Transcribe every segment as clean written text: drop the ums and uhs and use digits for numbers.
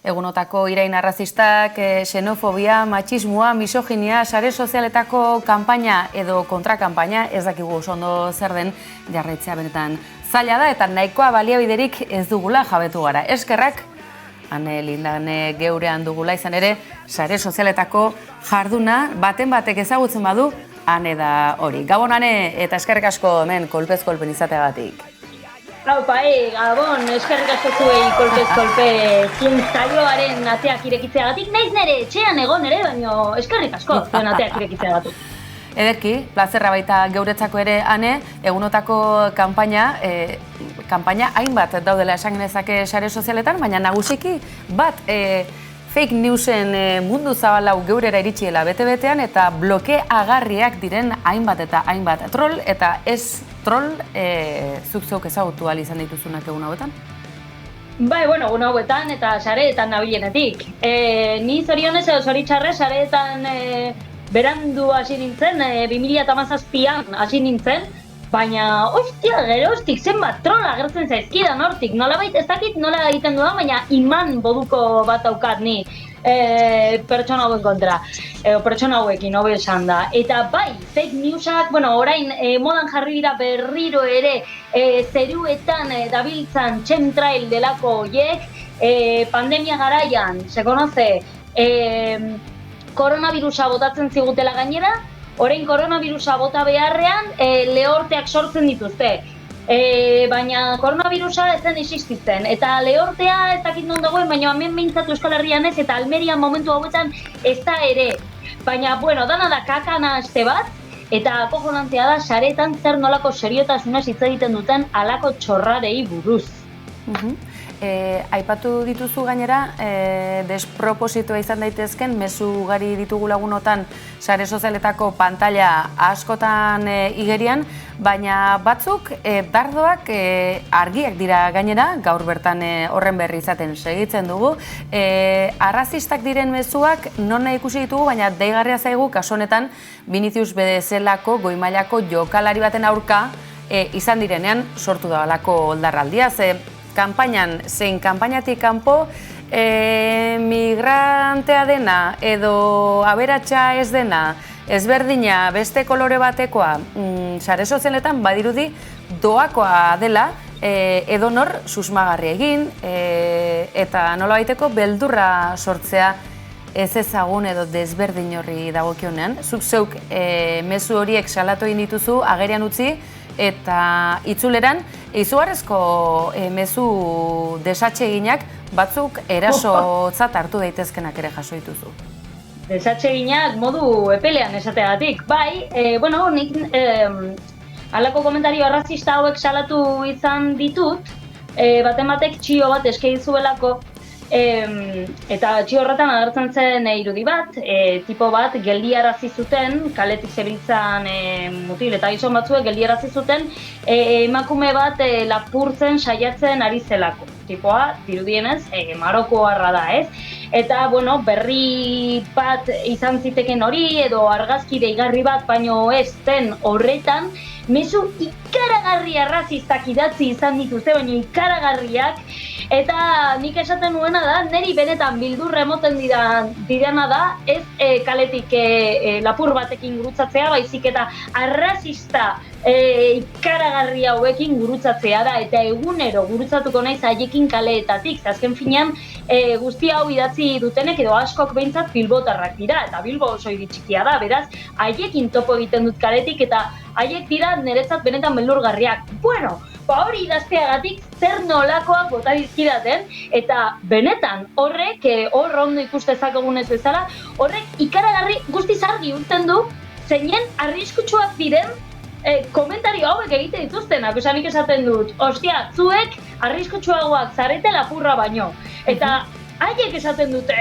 Egunotako irain arrazistak, xenofobia, matxismoa, misoginia, sare sozialetako kanpaina edo kontrakampaina, ez dakigu ondo zer den jarraitzea benetan zaila da eta nahikoa baliabiderik ez dugula jabetu gara. Eskerrak, Ane Lindane geurean dugula izan ere, sare sozialetako jarduna baten batek ezagutzen badu, Ane da hori. Gabon Ane eta eskerrik asko hemen kolpez kolpen izateagatik. Haupa, Gabon, eskerrik asko zuei kolpez-kolpe saioaren ateak irekitzeagatik, naiz nere etxean egon ere, baina eskerrik asko zuen ateak irekitzeagatik. Ederki, plazerra baita geuretzako ere, Ane, egunotako kanpaina hainbat daudela esan genezake sare sozialetan, baina nagusiki bat fake newsen mundu zabalau geurera iritsiela bete-betean eta blokeagarriak diren hainbat eta hainbat troll eta ez troll zuk zeuk ezagutu ahal izan dituzunak egun hauetan? Bai, egun hauetan eta sareetan nabilenetik. Ni zorionez edo zoritxarrez sareetan berandu hasi nintzen, 2017an hasi nintzen, baina, ostia, geroztik zenbat troll agertzen zaizkidan hortik. Nolabait ez dakit nola egiten dudan, baina iman boduko bat daukat ni pertsona hauen kontra. Pertsona hauekin, hobe esan da. Eta bai, fake newsak, orain modan jarri dira berriro ere zeruetan dabiltzan chemtrail delako horiek, pandemia garaian, se conoce, koronavirusa botatzen zigutela gainera, orain koronavirusa bota beharrean lehorteak sortzen dituzte. Baina koronavirusa ez zen existitzen. Eta lehortea ez dakit non dagoen, baina hemen behintzat Euskal Herrian ez, eta Almerian momentu hauetan ez da ere. Baina, dana da kakana aste bat, eta kojonantzia da saretan zer nolako seriotasunez hitz egiten duten halako txorrarei buruz. Aipatu dituzu gainera, despropositoa izan daitezken, mezu ugari ditugu lagunotan sare sozialetako pantalla askotan igerian, baina batzuk dardoak argiak dira gainera, gaur bertan horren berri izaten segitzen dugu. Arrazistak diren mezuak nona ikusi ditugu, baina deigarria zaigu kasu honetan Vinicius Bedezelako goi-mailako jokalari baten aurka izan direnean sortu da halako oldarraldia. Zein kanpainatik kanpo migrantea dena edo aberatsa ez dena, ezberdina, beste kolore batekoa, sare sozialetan badirudi doakoa dela edonor susmagarri egin eta nolabaiteko beldurra sortzea ez ezagun edo desberdin horri dagokionean. Zuk zeuk mezu horiek salatu egin dituzu agerian utzi eta itzuleran izugarrizko mezu desatseginak batzuk erasotzat hartu daitezkenak ere jaso dituzu. Desatseginak modu epelean esateagatik. Bai, nik halako komentario arrazista hauek salatu izan ditut, batek txio bat eske dizuelako, eta txio horretan agertzen zen irudi bat, tipo bat geldiarazi zuten, kaletik zebiltzan mutil eta gizon batzuek geldiarazi zuten, emakume bat lapurtzen saiatzen ari zelako. Tipoa, dirudienez, marokoarra da, ez? Eta, berri bat izan ziteken hori, edo argazki deigarri bat, baino ez zen horretan, mezu ikaragarri arrazistak idatzi izan dituzte, baina ikaragarriak, eta nik esaten nuena da, niri benetan bildurra emoten didana da, ez kaletik lapur batekin gurutzatzea, baizik eta arrazista ikaragarri hauekin gurutzatzea da, eta egunero gurutzatuko naiz haiekin kaleetatik, azken finean guzti hau idatzi dutenek edo askok behintzat bilbotarrak dira, eta Bilbo oso hiri txikia da, beraz, haiekin topo egiten dut kaletik, eta haiek dira niretzat benetan beldurgarriak. Hori idazteagatik zer nolakoak bota dizkidaten, eta benetan horrek, hor ondo ikustezakegunez bezala, horrek ikaragarri guztiz argi urten du zeinen arriskutsuak diren komentario hauek egite dituztenak, esanik esaten dut, ostia, zuek arriskutsuagoak zarete lapurra baino, eta haiek esaten dute,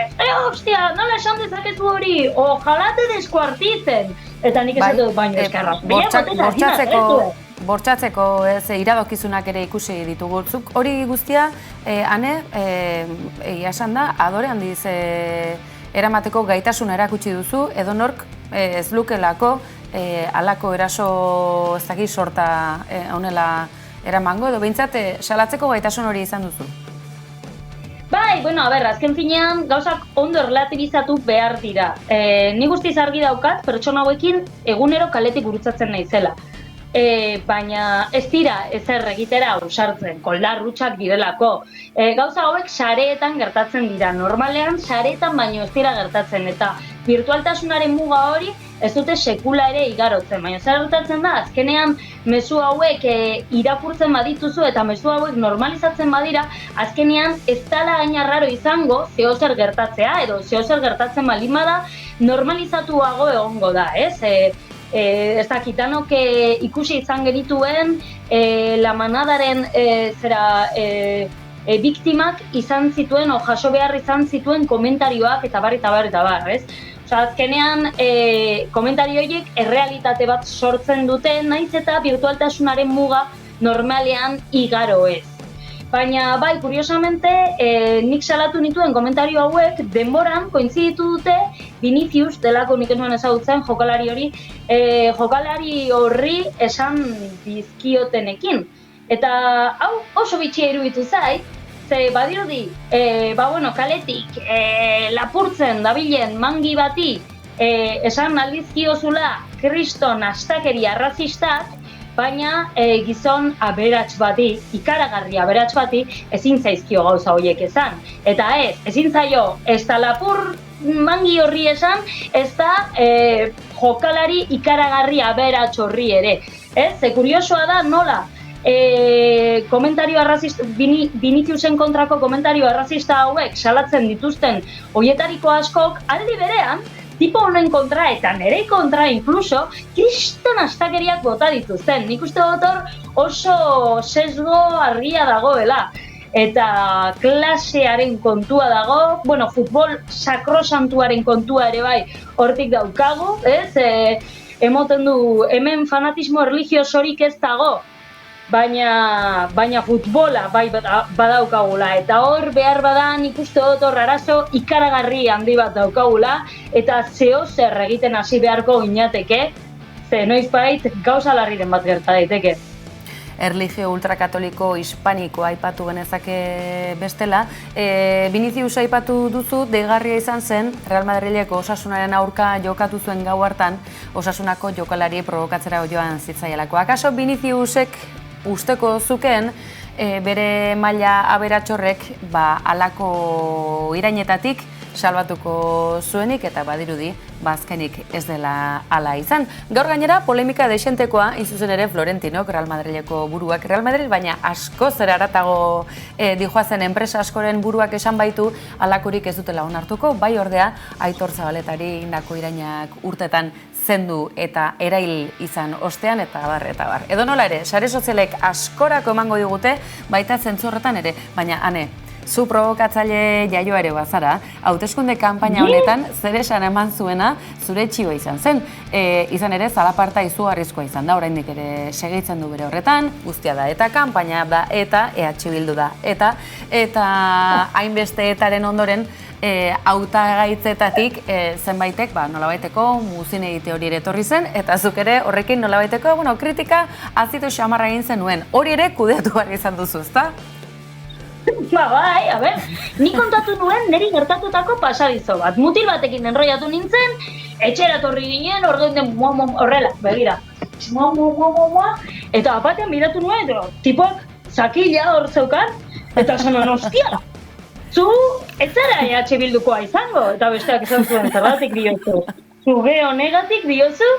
ostia, nola esan dezakezu hori, ojalá te deskuartizen, eta nik esaten dut baino eskarra. Bortxatzeko iradokizunak ere ikusi ditugu. Zuk hori guztia, Ane, esan da, adore handiz eramateko gaitasuna erakutsi duzu, edonork ez lukelako halako eraso ez dakit sorta honela eramango, edo behintzat salatzeko gaitasun hori izan duzu. Bai, bueno, azken finean gauzak ondo erlatibizatu behar dira. Ni guztiz argi daukat, pertsona hauekin egunero kaletik gurutzatzen naizela. Baina ez dira ezer egitera ausartzen, koldarrutxak direlako. Gauza hauek sareetan gertatzen dira, normalean sareetan baino ez dira gertatzen, eta virtualtasunaren muga hori ez dute sekula ere igarotzen, baina zer gertatzen da, azkenean mezu hauek irakurtzen badituzu eta mezu hauek normalizatzen badira, azkenean ez dala hain arraro izango zeozer gertatzea, edo zeozer gertatzen baldin bada normalizatuago egongo da, ez? Ez dakitanok ikusi izan genituen La Manadaren biktimak izan zituen, o jaso behar izan zituen komentarioak eta bar, ez? Azkenean, komentario horiek errealitate bat sortzen dute, naiz eta virtualtasunaren muga normalean igaro ez. Baina, bai, kuriosamente, nik salatu nituen komentario hauek denboran kointziditu dute Vinicius delako nik enuen ezagutzen jokalari hori, jokalari horri esan dizkiotenekin. Eta hau oso bitxia iruditu zait, ze badirudi, kaletik lapurtzen dabilen mangi bati esan aldizkiozula kriston astakeria arrazistak, baina gizon aberats bati, ikaragarri aberats bati, ezin zaizkio gauza horiek esan. Eta ezin zaio, ez da lapur mangi horri esan, ez da jokalari ikaragarri aberats horri ere. Ze kuriosoa da nola, komentario arrazista, Viniciusen kontrako komentario arrazista hauek salatzen dituzten hoietariko askok, aldi berean, tipo honen kontra eta nire kontra inkluso, kriston astakeriak bota dituzten. Nik uste dut hor oso sesgo argia dagoela. Eta klasearen kontua dago, futbol sakrosantuaren kontua ere bai hortik daukagu, emoten du hemen fanatismo religiosorik ez dago, baina futbola bai badaukagula, eta hor behar badan ikuste dut hor arazo ikaragarri handi bat daukagula, eta zeozer egiten hasi beharko ginateke, ze noizbait gauza larriren bat gerta daiteke. Erlijio ultrakatoliko hispanikoa aipatu genezake bestela. Vinicius aipatu duzu, deigarria izan zen, Real Madrileko Osasunaren aurka jokatu zuen gau hartan, Osasunako jokalari provokatzera joan zitzaielako. Akaso Viniciusek usteko zuken bere maila aberatsorrek halako irainetatik salbatuko zuenik eta badirudi azkenik ez dela hala izan. Gaur gainera polemika dexentekoa izuzen ere Florentinok, Real Madrileko buruak. Real Madrid baina asko zera haratago dijoazen enpresa askoren buruak esan baitu halakorik ez dutela onartuko, bai ordea Aitor Zabaletari indako irainak urtetan zendu eta erail izan ostean eta bar. Edo nola ere, sare sozialek askorako emango digute, baita zentzu horretan ere, baina ane, zu provokatzaile jaioa ere bazara, hauteskunde kanpaina honetan zer esan eman zuena zure txiba izan zen. Izan ere, zalaparta izugarrizkoa izan da, oraindik ere segitzen du bere horretan, guztia da eta kanpaina da eta EH Bildu da eta hainbeste etaren ondoren hautagaitzetatik zenbaitek nolabaiteko muzin egite hori ere etorri zen, eta zuk ere horrekin nolabaiteko kritika azitu xamarra egin zenuen. Hori ere kudeatu behar izan duzu, ezta? Bai, ni kontatu nuen niri gertatutako pasadizo bat. Mutil batekin enroiatu nintzen, etxera etorri ginen, orduan horrela, begira. Eta batean biratu nuen, tipoak zakila hor zeukan, eta zanon, ostia! Zu, ez zara EH Bildukoa izango, eta besteak esan zuen zergatik diozu. Zu geonegatik diozu,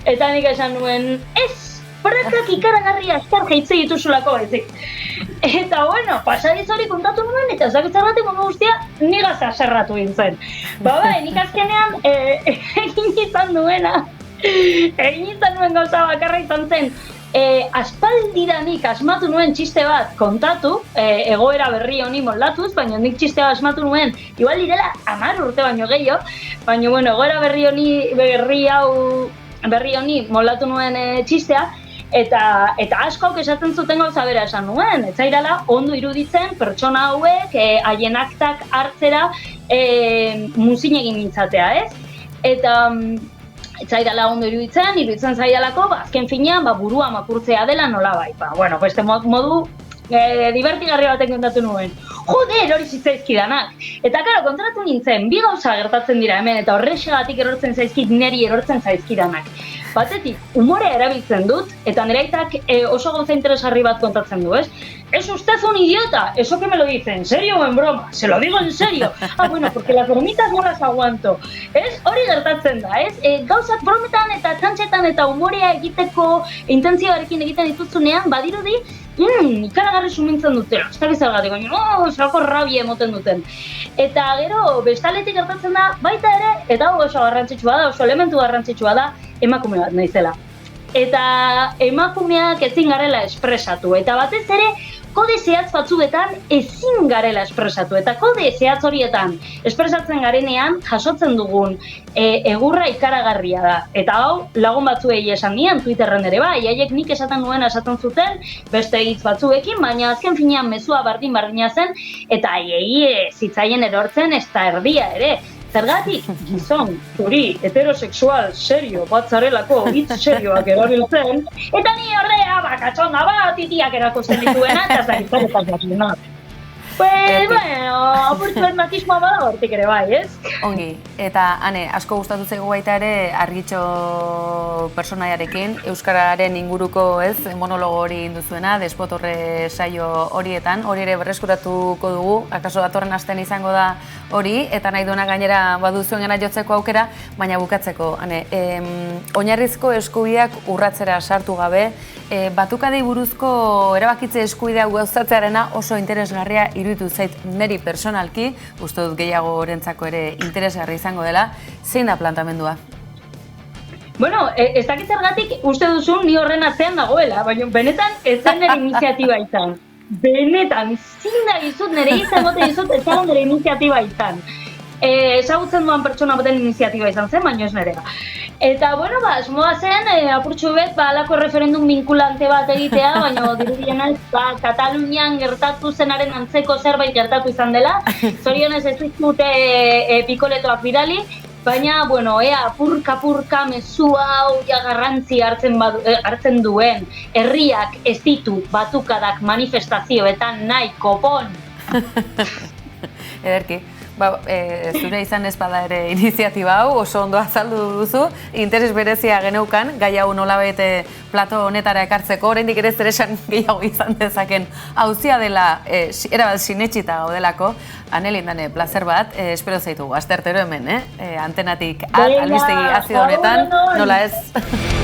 eta nik esan nuen, ez, prakak ikaragarri azkar jeitze dituzulako baizik. Eta pasadiz hori kontatu nuen, eta zergatik mundu guztia nigaz aserratu gintzen. Nik azkenean egin izan nuen gauza bakarra izan zen, aspaldidanik asmatu nuen txiste bat kontatu, egoera berri honi moldatuz, baina nik txiste bat asmatu nuen, igual direla 10 urte baino gehiago, baina egoera berri honi moldatu nuen txistea, eta askok esaten zuten gauza bera esan nuen, ez zairala ondo iruditzen pertsona hauek haien aktak hartzera muzin egin mintzatea, ez? Eta ez zaidala ondo iruditzen zaidalako, azken finean burua makurtzea dela nola bai. Beste modu divertigarri batek kontatu nuen. joder, hori zitzaizkidanak. Eta, karo, kontratu nintzen, bi gauza gertatzen dira hemen, eta horrexegatik erortzen zaizkit, neri erortzen zaizkidanak. Batetik, umorea erabiltzen dut, eta nire aitak oso gauza interesgarri bat kontatzen du, ez? Es usted un idiota, eso que me lo dice, ¿en serio o en broma? Se lo digo en serio. Ah, bueno, porque las bromitas no las aguanto. Ez, hori gertatzen da, ez? Gauzak brometan eta txantxetan eta umorea egiteko intentzioarekin egiten ditutzunean, badirudi, ikaragarri sumintzen dutela. Ez dakiz zergatik, baina, zelako rabia emoten duten. Eta gero, bestaletik gertatzen da, baita ere, eta hau oso garrantzitsua da, oso elementu garrantzitsua da, emakume bat naizela. Eta emakumeak ezin garela espresatu, eta batez ere, kode zehatz batzuetan ezin garela espresatu, eta kode zehatz horietan espresatzen garenean jasotzen dugun egurra ikaragarria da. Eta hau, lagun batzuei esan nien, Twitterren ere bai, haiek nik esaten nuen esaten zuten, beste hitz batzuekin, baina azken finean mezua bardin-bardina zen, eta haiei zitzaien erortzen ez da erdia ere. Zergatik, gizon, zuri, heterosexual, serio, bat zarelako, hitz serioak erabiltzen, eta ni ordea, bakatxonda bat, itiak erakusten dituena, eta zaritzaretak jakinak. Pues, bueno, apurtuen makismoa bada hortik ere bai, ez? Ongi, eta ane, asko gustatu zaigu baita ere Argitxo personaiarekin, Euskararen inguruko ez monologo hori induzuena, Despotorre saio horietan, hori ere berreskuratuko dugu, akaso datorren astean izango da hori, eta nahi duena gainera baduzuen gana jotzeko aukera, baina bukatzeko, ane, oinarrizko eskubideak urratzera sartu gabe, batukadei buruzko erabakitze eskubidea gauzatzearena oso interesgarria iruditu zait neri personalki, uste dut gehiago orentzako ere interesgarri izango dela, zein da plantamendua? Bueno, ez dakit zergatik uste duzun ni horren atzean dagoela, baina benetan ez zen nire iniziatiba izan. Benetan, zin da gizut, nire izan dizut, ez da nire iniziatiba izan. Ezagutzen duan pertsona baten iniziatiba izan zen, baina ez nerea. Eta, bueno, asmoa zen, apurtxu bet, alako referendum vinkulante bat egitea, baina dirudienez, Katalunian gertatu zenaren antzeko zerbait gertatu izan dela. Zorionez ez ditute pikoletoak bidali, baina, bueno, apurka mezua hau garrantzi hartzen duen, herriak ez ditu batukadak manifestazioetan nahi kopon. Ederki. Zure izan ez bada ere iniziatiba hau, oso ondo azaldu duzu, interes berezia geneukan, gai hau nolabait plato honetara ekartzeko, oraindik ere zer esan gehiago izan dezaken auzia dela, erabat sinetsita gaudelako, Anelin dane, plazer bat, espero zaitugu, astertero hemen, antenatik albistegi azido honetan, nola ez?